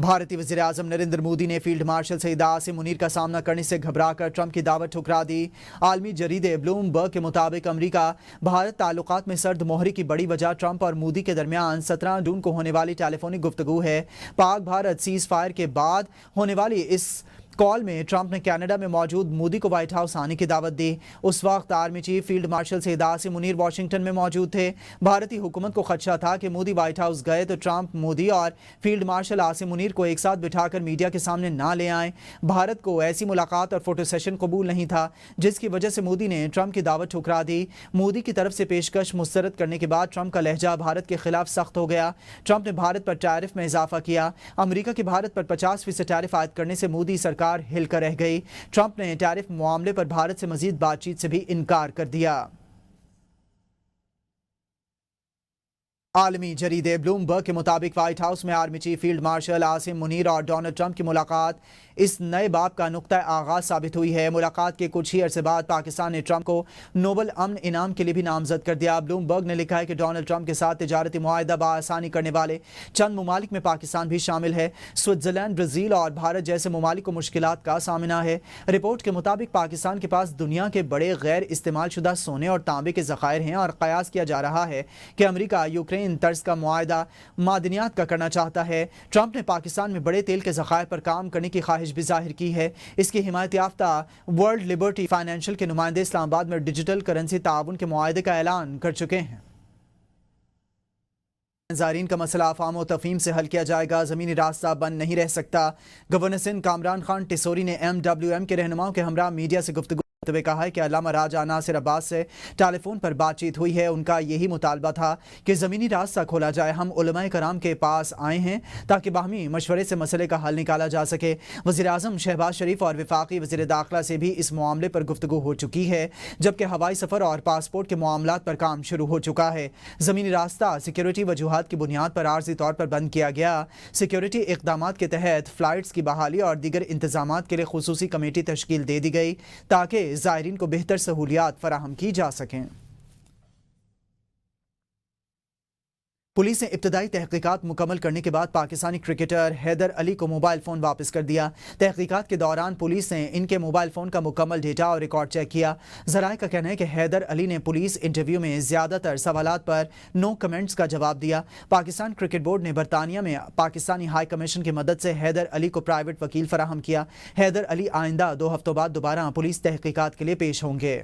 भारतीय वज़ीर-ए-आज़म नरेंद्र मोदी ने फील्ड मार्शल सईद आसिम मुनीर का सामना करने से घबराकर ट्रंप की दावत ठुकरा दी। आलमी जरीदे ब्लूमबर्ग के मुताबिक अमेरिका भारत ताल्लुकात में सर्द मोहरी की बड़ी वजह ट्रंप और मोदी के दरमियान 17 जून को होने वाली टेलीफोनिक गुफ्तगू है। पाक भारत सीज फायर के बाद होने वाली इस कॉल में ट्रंप ने कनाडा में मौजूद मोदी को व्हाइट हाउस आने की दावत दी। उस वक्त army chief field marshal Syed Asim Munir Washington में मौजूद थे। भारतीय हुकूमत को खदशा था कि मोदी व्हाइट हाउस गए तो ट्रंप मोदी और फील्ड मार्शल आसिम मुनीर को एक साथ बिठाकर मीडिया के सामने ना ले आए। भारत को ऐसी मुलाकात और फोटो सेशन कबूल नहीं था, जिसकी वजह से मोदी ने ट्रंप की दावत ठुकरा दी। मोदी की तरफ से पेशकश मुस्तरद करने के बाद ट्रंप का लहजा भारत के खिलाफ सख्त हो गया। ट्रंप ने भारत पर टैरिफ में इजाफा किया। अमेरिका के भारत पर 50% टैरिफ आयद करने से मोदी सरकार हिलकर रह गई। ट्रंप ने टैरिफ मामले पर भारत से मजीद बातचीत से भी इनकार कर दिया। आलमी जरीदे ब्लूमबर्ग के मुताबिक व्हाइट हाउस में army chief field martial Asim Munir और डोनाल्ड ट्रंप की मुलाकात इस नए बाब का नुक्ता आगाज साबित हुई है। मुलाकात के कुछ ही अरसे बाद पाकिस्तान ने ट्रंप को नोबल अमन इनाम के लिए भी नामजद कर दिया। ब्लूमबर्ग ने लिखा है कि डोनाल्ड ट्रंप के साथ तिजारती मुआहदा बआसानी करने वाले चंद ममालिक में पाकिस्तान भी शामिल है। स्विट्जरलैंड, ब्राजील और भारत जैसे ममालिक को मुश्किलात का सामना है। रिपोर्ट के मुताबिक पाकिस्तान के पास दुनिया के बड़े गैर इस्तेमाल शुदा सोने और तांबे के ज़खायर हैं और कयास किया जा रहा है कि अमेरिका यूक्रेन तर्ज का मुआहदा मादनियात का करना चाहता है। ट्रंप ने पाकिस्तान में बड़े तेल के ज़खायर पर काम करने की ख्वाहिश भी जाहिर की है। इसकी हिमायत याफ्ता वर्ल्ड लिबर्टी फाइनेंशियल के नुमाइंदे इस्लामाबाद में डिजिटल करेंसी ताउन के मुआहदे का ऐलान कर चुके हैं। ज़ायरीन का मसला अफ़ाम और तफ़हीम से हल किया जाएगा, ज़मीनी रास्ता बंद नहीं रह सकता। गवर्नर सिंध कामरान खान टिसोरी ने MWM के रहनुमाओं के हमरा मीडिया से गुफ्तगू वे कहा है कि अल्लामा राजा नासिर अब्बास से टेलीफोन पर बातचीत हुई है। उनका यही मुतालबा था कि ज़मीनी रास्ता खोला जाए। हम उलमाए कराम के पास आए हैं ताकि बाहमी मशवरे से मसले का हल निकाला जा सके। वज़ीर-ए-आज़म शहबाज शरीफ और वफाकी वज़ीर दाखिला से भी इस मामले पर गुफ्तगू हो चुकी है, जबकि हवाई सफ़र और पासपोर्ट के मामलात पर काम शुरू हो चुका है। ज़मीनी रास्ता सिक्योरिटी वजूहात की बुनियाद पर आर्जी तौर पर बंद किया गया। सिक्योरिटी इक़दामात के तहत फ़्लाइट्स की बहाली और दीगर इंतज़ामात के लिए खुसूसी कमेटी तश्कील दे दी गई ताकि ज़ायरीन को बेहतर सहूलियात फराहम की जा सकें। पुलिस ने इब्तदाई तहकीकात मुकम्मल करने के बाद पाकिस्तानी क्रिकेटर हैदर अली को मोबाइल फ़ोन वापस कर दिया। तहकीकात के दौरान पुलिस ने इनके मोबाइल फ़ोन का मुकम्मल डेटा और रिकॉर्ड चेक किया। ज़राए का कहना है कि हैदर अली ने पुलिस इंटरव्यू में ज़्यादातर सवालात पर नो कमेंट्स का जवाब दिया। पाकिस्तान क्रिकेट बोर्ड ने बरतानिया में पाकिस्तानी हाई कमीशन की मदद से हैदर अली को प्राइवेट वकील फराहम किया। हैदर अली आइंदा 2 हफ्तों बाद दोबारा पुलिस तहकीकात के लिए पेश होंगे।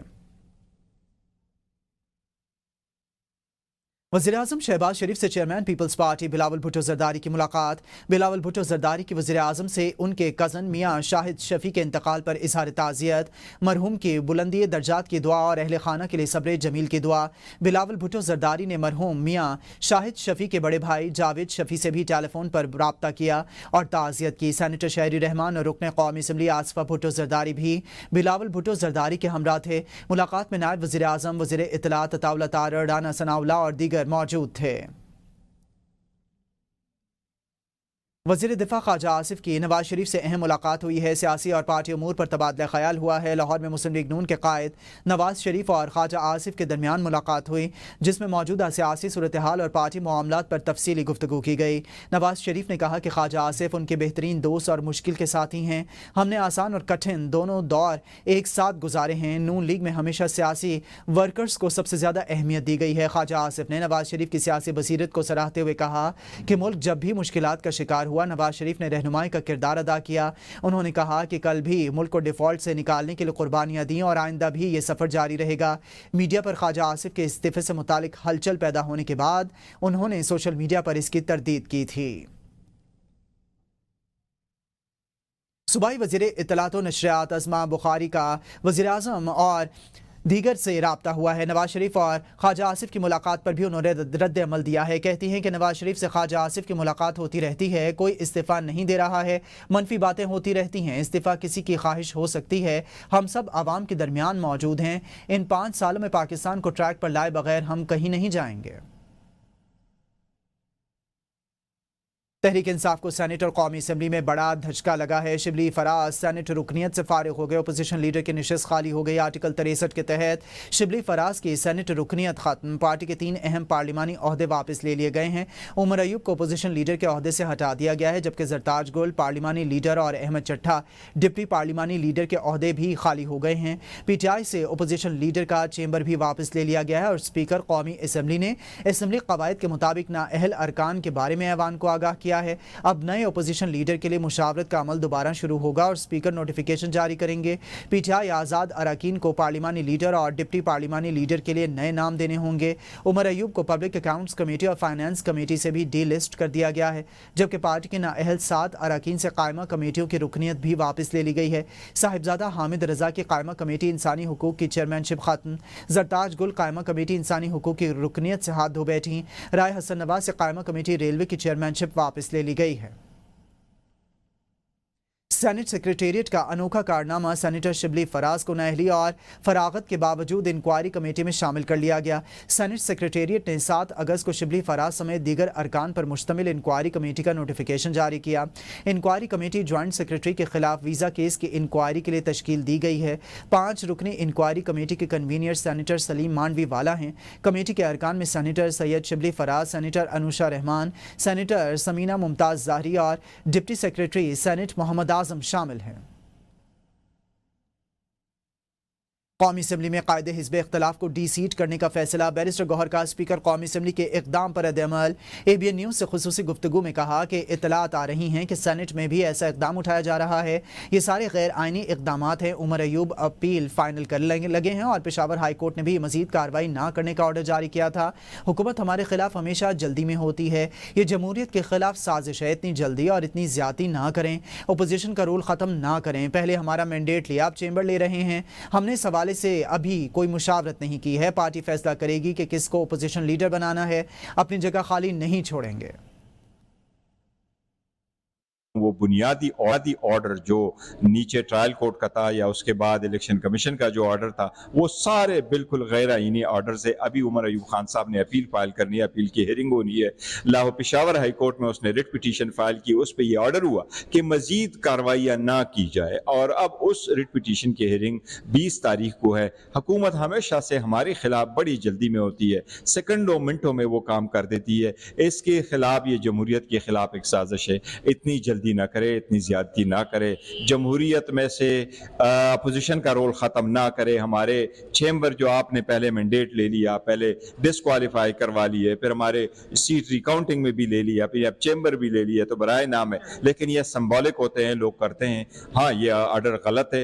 वज़ीर-ए-आज़म शहबाज शरीफ से चेयरमैन पीपल्स पार्टी बिलावल भुट्टो ज़रदारी की मुलाकात। बिलावल भुट्टो ज़रदारी की वज़ीर-ए-आज़म से उनके कज़न मियाँ शाहिद शफ़ी के इंतकाल पर इज़हार ताज़ियत, मरहूम की बुलंदी दर्जात की दुआ और अहले खाना के लिए सब्र जमील की दुआ। बिलावल भुट्टो ज़रदारी ने मरहूम मियाँ शाहिद शफ़ी के बड़े भाई जावेद शफ़ी से भी टेलीफोन पर रब्ता किया और ताज़ियत की। सेनेटर शहरी रहमान और रुकन कौमी असम्बली आसफ़ा भुट्टो ज़रदारी भी बिलावल भुट्टो ज़रदारी के हमरा थे। मुलाकात में नायब वज़ीर-ए-आज़म, वज़ीर इत्तलात अताउल्लाह तारड़, राना सनाउल्लाह और दीगर मौजूद थे। वज़ीर दिफा ख्वाजा आसिफ की नवाज शरीफ से अहम मुलाकात हुई है। सियासी और पार्टी अमूर पर तबादला ख्याल हुआ है। लाहौर में मुस्लिम लीग नून के कायद नवाज शरीफ और ख्वाजा आसिफ के दरमियान मुलाकात हुई, जिसमें मौजूदा सियासी सूरत हाल और पार्टी मामलात पर तफसीली गुफ्तगू की गई। नवाज शरीफ ने कहा कि ख्वाजा आसिफ उनके बेहतरीन दोस्त और मुश्किल के साथी हैं। हमने आसान और कठिन दोनों दौर एक साथ गुजारे हैं। नून लीग में हमेशा सियासी वर्कर्स को सबसे ज़्यादा अहमियत दी गई है। ख्वाजा आसिफ ने नवाज शरीफ की सियासी बसीरत को सराहते हुए कहा कि मुल्क जब भी मुश्किलात का शिकार हुआ, नवाज शरीफ ने रहनुमाई का किरदार अदा किया। उन्होंने कहा कि कल भी मुल्क को डिफॉल्ट से निकालने के लिए कुर्बानियां दी और आइंदा भी ये सफ़र जारी रहेगा। मीडिया पर ख्वाजा आसिफ के इस्तीफे से मुतालिक हलचल पैदा होने के बाद उन्होंने सोशल मीडिया पर इसकी तरदीद की थी। सूबाई वज़ीर इत्तलात व नशरियात अज़मा बुखारी का वज़ीर-ए-आज़म और दीगर से राब्ता हुआ है। नवाज शरीफ और ख्वाजा आसिफ की मुलाकात पर भी उन्होंने रद्द अमल दिया है। कहती हैं कि नवाज शरीफ से ख्वाजा आसिफ की मुलाकात होती रहती है, कोई इस्तीफ़ा नहीं दे रहा है, मनफी बातें होती रहती हैं। इस्तीफ़ा किसी की ख्वाहिश हो सकती है, हम सब आवाम के दरमियान मौजूद हैं। इन 5 सालों में पाकिस्तान को ट्रैक पर लाए बगैर हम कहीं नहीं जाएंगे। तहरीक इंसाफ को सेनेट और कौमी असम्बली में बड़ा धचका लगा है। शिबली फराज सेनेट रुकनियत से फारिग हो गए। अपोजिशन लीडर की नशिस्त खाली हो गई। आर्टिकल 63 के तहत शिबली फराज की सेनेट रुकनियत खत्म। पार्टी के 3 अहम पार्लिमानी ओहदे वापस ले लिए गए हैं। उमर अयूब को अपोजिशन लीडर के ओहदे से हटा दिया गया है, जबकि जरताज गुल पार्लिमानी लीडर और अहमद चट्टा डिप्टी पार्लिमानी लीडर के ओहदे भी खाली हो गए हैं। PTI से अपोजिशन लीडर का चेंबर भी वापस ले लिया गया है और स्पीकर कौमी असम्बली ने असम्बली कवायद के मुताबिक नाअहल अरकान के बारे में ऐवान को आगाह किया है। अब नए अपोजिशन लीडर के लिए मुशावरत का अमल दोबारा शुरू होगा और स्पीकर नोटिफिकेशन जारी करेंगे। PTI आज़ाद अरकान को पार्लिमानी लीडर और डिप्टी पार्लिमानी लीडर के लिए नए नाम देने होंगे। उमर अयूब को पब्लिक अकाउंट्स कमेटी और फाइनेंस कमेटी से भी डी लिस्ट कर दिया गया है, जबकि पार्टी के नाअहल 7 अरकान से कायमा कमेटियों की रुकनियत भी वापस ले ली गई है। साहिबजादा हामिद रजा की कायमा कमेटी इंसानी हुकूक की चेयरमैनशिप खत्म। जरताज गुल कायमा कमेटी इंसानी हुकूक की रुकनियत से हाथ धो बैठी। राय हसन नवाज से कायमा कमेटी रेलवे की चेयरमैनशिप वापस ले ली गई है। सेनेट सेक्रेटेरिएट का अनोखा कारनामा, सेनेटर शिबली फराज को नाअहली और फरागत के बावजूद इंक्वायरी कमेटी में शामिल कर लिया गया। सेनेट सेक्रेटेरिएट ने 7 अगस्त को शिबली फराज समेत दीगर अरकान पर मुश्तमिल इंक्वायरी कमेटी का नोटिफिकेशन जारी किया। इंक्वायरी कमेटी ज्वाइंट सेक्रेटरी के खिलाफ वीज़ा केस की इंक्वायरी के लिए तश्कील दी गई है। 5 रुकनी इंक्वायरी कमेटी के convener senator Saleem Mandviwalla हैं। कमेटी के अरकान में senator Syed Shibli Faraz, senator Anusha Rehman, senator Samina Mumtaz Zehri और deputy secretary senate Mohammad Azam शामिल हैं। कौमी असम्बली में कायदे हिज़्ब इख्तलाफ को डी सीट करने का फैसला। बैरिस्टर गौहर का स्पीकर कौमी असम्बली के इक़दाम पर रद्द-ए-अमल। ABN न्यूज़ से खुसूसी गुफ्तगू में कहा कि इत्तलात आ रही हैं कि सेनेट में भी ऐसा इक़दाम उठाया जा रहा है। ये सारे गैर आइनी इक़दामात हैं। उमर अयूब अपील फाइनल कर लगे हैं और पेशावर हाई कोर्ट ने भी मज़ीद कार्रवाई ना करने का ऑर्डर जारी किया था। हुकूमत हमारे खिलाफ हमेशा जल्दी में होती है। ये जमहूरियत के खिलाफ साजिश है। इतनी जल्दी और इतनी ज़्यादती ना करें। अपोजिशन का रोल ख़त्म ना करें। पहले हमारा मैंडेट लिया, आप चेंबर ले रहे हैं। हमने इस हवाले से अभी कोई मुशावरत नहीं की है। पार्टी फैसला करेगी कि किसको अपोजिशन लीडर बनाना है। अपनी जगह खाली नहीं छोड़ेंगे। वो बुनियादी ऑर्डर जो नीचे ट्रायल कोर्ट का था या उसके बाद इलेक्शन कमीशन का जो ऑर्डर था, वो सारे बिल्कुल गैर आईनी ऑर्डर से। अभी उमर अयूब खान साहब ने अपील फाइल करनी है, अपील की हेयरिंग होनी है। लाहौर पेशावर हाई कोर्ट में उसने रिट पिटीशन फाइल की, उस पर यह ऑर्डर हुआ कि मजीद कार्रवाइयाँ ना की जाए और अब उस रिट पिटीशन की हेयरिंग 20 तारीख को है। हुकूमत हमेशा से हमारे खिलाफ बड़ी जल्दी में होती है, सेकंडों मिनटों में वो काम कर देती है। इसके खिलाफ ये जमहूरियत के खिलाफ एक साजिश है। इतनी जल्दी ना करे, इतनी ज्यादती ना करे। जमहूरियत में से अपोजिशन का रोल ख़त्म ना करे। हमारे चेंबर जो आपने पहले मैंडेट ले लिया, पहले डिस्क्वालीफाई करवा लिए, फिर हमारे सीट रिकाउंटिंग में भी ले लिया, फिर अब चेंबर भी ले लिया, तो बराए नाम है। लेकिन ये सिंबॉलिक होते हैं, लोग करते हैं। हाँ, ये ऑर्डर गलत है।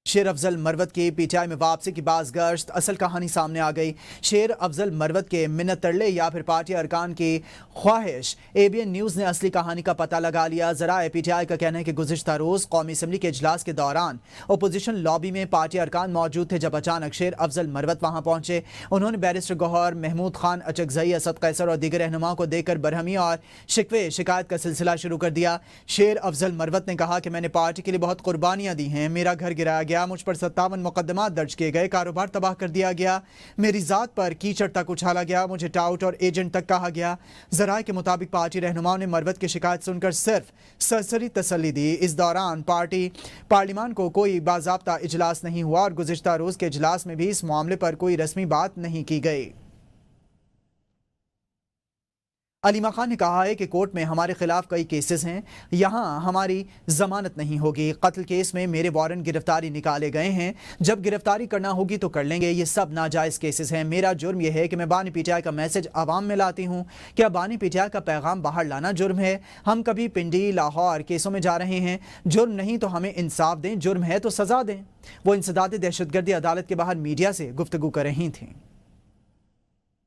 शेर अफजल मरवत की PTI में वापसी की बाज़गश्त, असल कहानी सामने आ गई। शेर अफजल मरवत के मिन्नत तरले या फिर पार्टी अरकान की ख्वाहिश। ABN न्यूज़ ने असली कहानी का पता लगा लिया। ज़राए PTI का कहना है कि गुज़िश्ता रोज़ कौमी असम्बली के इजलास के दौरान अपोजिशन लॉबी में पार्टी अरकान मौजूद थे जब अचानक शेर अफजल मरवत वहाँ पहुँचे। उन्होंने बैरिस्टर गौहर, महमूद खान अचकजई, असद कैसर और दीगर रहनुमाओं को देखकर बरहमी और शिकायत का सिलसिला शुरू कर दिया। शेर अफजल मरवत ने कहा कि मैंने पार्टी के लिए बहुत कुर्बानियाँ दी हैं। मेरा घर गिराया गया, मुझ पर 57 मुकदमा दर्ज किए गए, कारोबार तबाह कर दिया गया, मेरी जात पर कीचड़ तक उछाला गया, मुझे टाउट और एजेंट तक कहा गया। ज़राए के मुताबिक पार्टी रहनुमाओं ने मरवत की शिकायत सुनकर सिर्फ सरसरी तसल्ली दी। इस दौरान पार्लिमान को कोई बाज़ाब्ता इजलास नहीं हुआ और गुज़िश्ता रोज़ के इजलास में भी इस मामले पर कोई रस्मी बात नहीं की गई। अलीमा खान ने कहा है कि कोर्ट में हमारे खिलाफ कई केसेस हैं, यहाँ हमारी जमानत नहीं होगी। कत्ल केस में मेरे वारंट गिरफ्तारी निकाले गए हैं, जब गिरफ्तारी करना होगी तो कर लेंगे। ये सब नाजायज़ केसेस हैं। मेरा जुर्म यह है कि मैं बानी PTI का मैसेज आवाम में लाती हूँ। क्या बानी PTI का पैगाम बाहर लाना जुर्म है? हम कभी पिंडी, लाहौर केसों में जा रहे हैं। जुर्म नहीं तो हमें इंसाफ दें, जुर्म है तो सज़ा दें। वो इंसदाद दहशतगर्दी अदालत के बाहर मीडिया से गुफ्तगू कर रही थीं।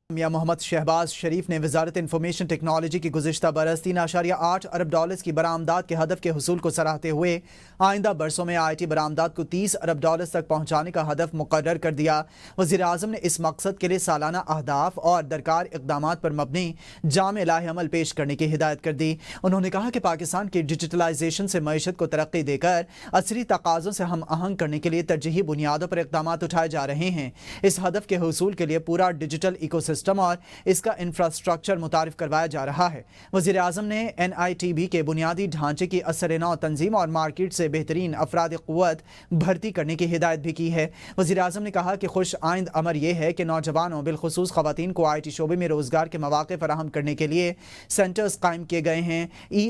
मियां मोहम्मद शहबाज शरीफ ने वजारत इंफॉर्मेशन टेक्नोलॉजी की गुज़िश्ता बरस $3.8 अरब की बरामदात के हदफ के हुसूल को सराहते हुए आइंदा बरसों में IT बरामदात को $30 अरब तक पहुँचाने का हदफ मुकर्रर कर दिया। वज़ीर आज़म ने इस मकसद के लिए सालाना अहदाफ और दरकार इक़दामात पर मबनी जामे लाहे-अमल पेश करने की हिदायत कर दी। उन्होंने कहा कि पाकिस्तान की डिजिटलाइजेशन से मईशत को तरक्की देकर असरी तकाज़ों से हम आहंग करने के लिए तरजीही बुनियादों पर इक़दामात उठाए जा रहे हैं। इस हदफ के हुसूल के लिए पूरा डिजिटल इकोसिस्टम سسٹم اور اس کا انفراسٹرکچر متعارف کروایا جا رہا ہے۔ وزیر اعظم نے NITB کے بنیادی ڈھانچے کی اثر نو تنظیم اور مارکیٹ سے بہترین افراد قوت بھرتی کرنے کی ہدایت بھی کی ہے۔ وزیر اعظم نے کہا کہ خوش آئند امر یہ ہے کہ نوجوانوں بالخصوص خواتین کو IT شعبے میں روزگار کے مواقع فراہم کرنے کے لیے سینٹرز قائم کیے گئے ہیں۔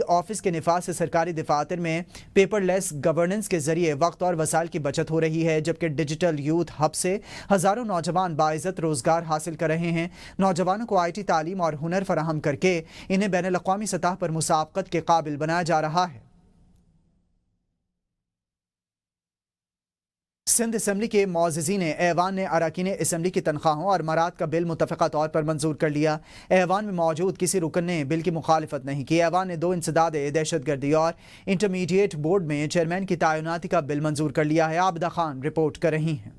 آفس کے نفاذ سے سرکاری دفاتر میں پیپر لیس گورننس کے ذریعے وقت اور وسائل کی بچت ہو رہی ہے، جبکہ ڈیجیٹل یوتھ ہب سے ہزاروں نوجوان باعزت روزگار حاصل کر رہے ہیں۔ نوجوانوں کو IT تعلیم اور ہنر فراہم کر کے انہیں بین الاقوامی سطح پر مسابقت کے قابل بنایا جا رہا ہے۔ سندھ اسمبلی کے معززین ایوان نے اراکین اسمبلی کی تنخواہوں اور مراد کا بل متفقہ طور پر منظور کر لیا۔ ایوان میں موجود کسی رکن نے بل کی مخالفت نہیں کی۔ ایوان نے 2 انسداد دہشت گردی اور انٹرمیڈیٹ بورڈ میں چیئرمین کی تعیناتی کا بل منظور کر لیا ہے۔ عابدہ خان رپورٹ کر رہی ہیں۔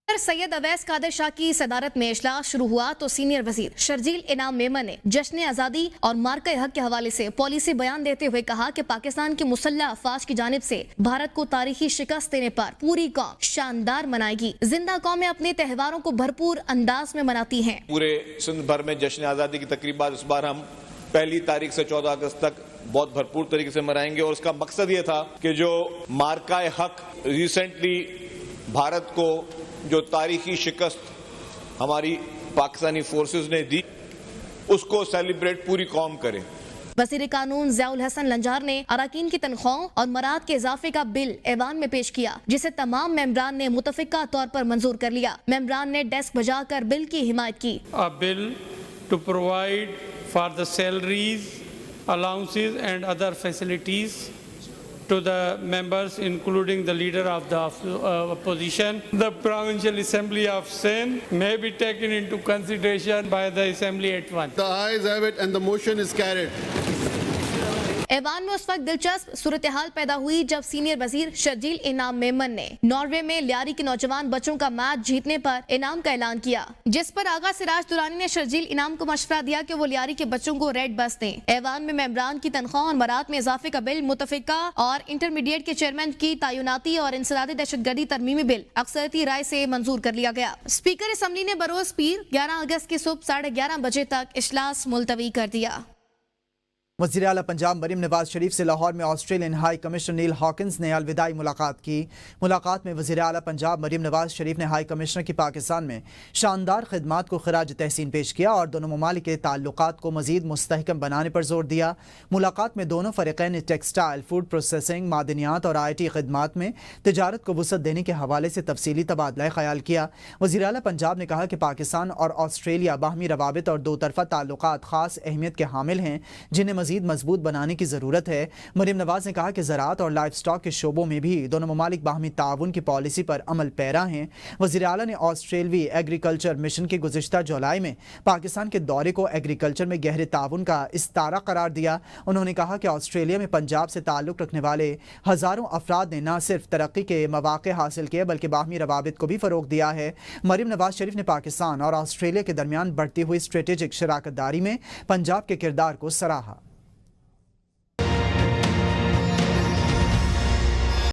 سید اویس قادر شاہ کی صدارت میں اجلاس شروع ہوا تو سینئر وزیر شرجیل انعام میمن نے جشن آزادی اور مارکہ حق کے حوالے سے پالیسی بیان دیتے ہوئے کہا کہ پاکستان کی مسلح افواج کی جانب سے بھارت کو تاریخی شکست دینے پر پوری قوم شاندار منائے گی۔ زندہ قومیں اپنے تہواروں کو بھرپور انداز میں مناتی ہیں۔ پورے سندھ بھر میں جشن آزادی کی تقریبات اس بار ہم 1 تاریخ سے 14 اگست تک بہت بھرپور طریقے سے منائیں گے، اور اس کا مقصد یہ تھا کہ جو مارکہ حق ریسنٹلی بھارت کو جو تاریخی شکست ہماری پاکستانی فورسز نے دی، اس کو سیلیبریٹ پوری قوم کرے۔ وزیر قانون ضیاء الحسن لنجار نے اراکین کی تنخواہوں اور مراد کے اضافے کا بل ایوان میں پیش کیا، جسے تمام ممبران نے متفقہ طور پر منظور کر لیا۔ ممبران نے ڈیسک بجا کر بل کی حمایت کی۔ A bill to provide for the salaries, allowances and other facilities to the members, including the leader of the opposition. The Provincial Assembly of Sindh may be taken into consideration by the Assembly at once. The ayes have it and the motion is carried. ایوان میں اس وقت دلچسپ صورتحال پیدا ہوئی جب senior وزیر شرجیل انعام میمن نے ناروے میں لیاری کے نوجوان بچوں کا میچ جیتنے پر انعام کا اعلان کیا، جس پر آغا سراج درانی نے شرجیل انعام کو مشورہ دیا کہ وہ لیاری کے بچوں کو ریڈ بس دیں۔ ایوان میں ممبران کی تنخواہ اور مراد میں اضافے کا بل متفقہ اور انٹرمیڈیٹ کے چیئرمین کی تعیناتی اور انسداد دہشت گردی ترمیمی بل اکثریتی رائے سے منظور کر لیا گیا۔ اسپیکر اسمبلی نے بروز پیر 11 اگست کی صبح 11:30 بجے تک اجلاس ملتوی کر دیا۔ وزیر اعلیٰ پنجاب مریم نواز شریف سے لاہور میں آسٹریلین ہائی کمشنر نیل ہاکنز نے الوداعی ملاقات کی۔ ملاقات میں وزیر اعلیٰ پنجاب مریم نواز شریف نے ہائی کمشنر کی پاکستان میں شاندار خدمات کو خراج تحسین پیش کیا اور دونوں ممالک کے تعلقات کو مزید مستحکم بنانے پر زور دیا۔ ملاقات میں دونوں فریقین نے ٹیکسٹائل، فوڈ پروسیسنگ، معدنیات اور IT خدمات میں تجارت کو وسعت دینے کے حوالے سے تفصیلی تبادلہ خیال کیا۔ وزیر اعلیٰ پنجاب نے کہا کہ پاکستان اور آسٹریلیا باہمی روابط اور 2 طرفہ تعلقات خاص اہمیت کے حامل ہیں، جنہیں مزید مضبوط بنانے کی ضرورت ہے۔ مریم نواز نے کہا کہ زراعت اور لائف سٹاک کے شعبوں میں بھی دونوں ممالک باہمی تعاون کی پالیسی پر عمل پیرا ہیں۔ وزیر اعلیٰ نے آسٹریلوی ایگریکلچر مشن کے گزشتہ جولائی میں پاکستان کے دورے کو ایگریکلچر میں گہرے تعاون کا استعارہ قرار دیا۔ انہوں نے کہا کہ آسٹریلیا میں پنجاب سے تعلق رکھنے والے ہزاروں افراد نے نہ صرف ترقی کے مواقع حاصل کیے بلکہ باہمی روابط کو بھی فروغ دیا ہے۔ مریم نواز شریف نے پاکستان اور آسٹریلیا کے درمیان بڑھتی ہوئی اسٹریٹجک شراکت داری میں پنجاب کے کردار کو سراہا۔